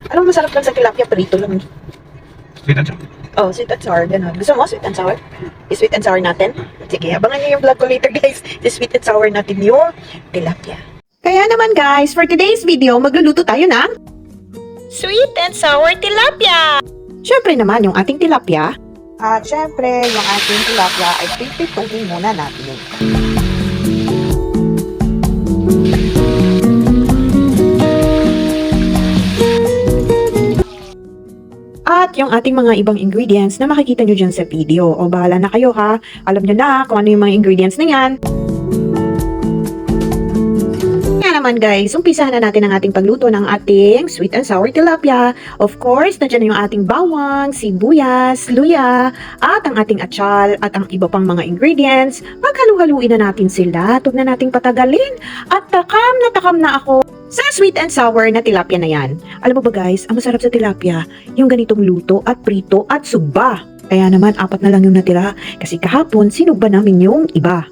Anong masarap lang sa tilapia? Prito lang. Sweet and sour. Oh, sweet and sour, ganun. Gusto mo sweet and sour? I-sweet and sour natin? Sige, abangan niyo yung vlog ko later guys. I-sweet and sour natin yung tilapia. Kaya naman guys, for today's video, magluluto tayo ng Sweet and sour tilapia! syempre naman yung ating tilapia. At syempre, yung ating tilapia ay pipituhin muna natin. At yung ating mga ibang ingredients na makikita nyo dyan sa video. O bahala na kayo ha. Alam nyo na kung ano yung mga ingredients na yan. Kaya naman guys, umpisahan na natin ang ating pagluto ng ating sweet and sour tilapia. Of course, nandiyan yung ating bawang, sibuyas, luya, at ang ating atsal, at ang iba pang mga ingredients. Paghalu-haluin na natin sila, huwag na nating patagalin. At takam na ako sa sweet and sour na tilapia na yan. Alam mo ba guys, ang masarap sa tilapia, yung ganitong luto at prito at sugba. Kaya naman, 4 na lang yung natira. Kasi kahapon, sinugba namin yung iba.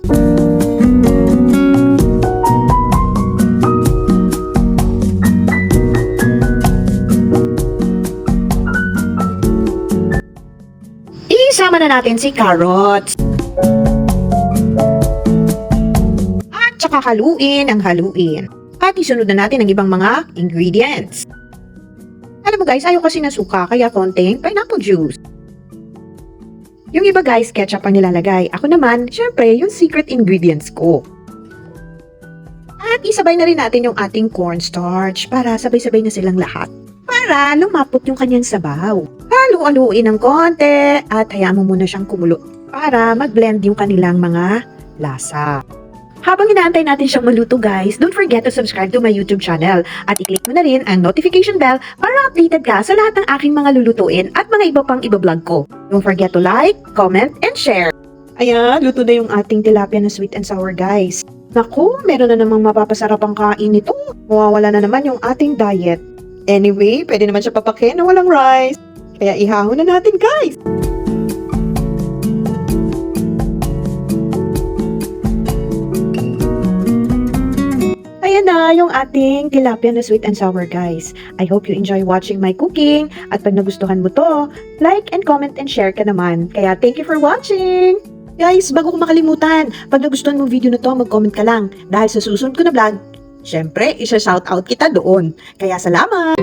Isama na natin si carrots. At saka haluin ang haluin. At isunod na natin ang ibang mga ingredients. Alam mo guys, ayaw kasi ng suka, kaya konting pineapple juice. Yung iba guys, ketchup ang nilalagay. Ako naman, syempre, yung secret ingredients ko. At isabay na rin natin yung ating cornstarch para sabay-sabay na silang lahat. Para lumapot yung kanyang sabaw. Halu-haluin ng konti at hayaan mo muna siyang kumulo para mag-blend yung kanilang mga lasa. Habang inaantay natin siyang maluto guys, don't forget to subscribe to my YouTube channel at i-click mo na rin ang notification bell para updated ka sa lahat ng aking mga lulutuin at mga iba pang iba-vlog ko. Don't forget to like, comment, and share. Ayan, luto na yung ating tilapia na sweet and sour guys. Naku, meron na namang mapapasarap ang kain nito. Mawawala na naman yung ating diet. Anyway, pwede naman siya papakin na walang rice. Kaya ihahon na natin guys. Ayan na yung ating tilapia na sweet and sour guys. I hope you enjoy watching my cooking. At pag nagustuhan mo to, like and comment and share ka naman. Kaya thank you for watching! Guys, bago ko makalimutan, pag nagustuhan mo video na to, mag-comment ka lang. Dahil sa susunod ko na vlog, syempre, isa-shoutout kita doon. Kaya salamat!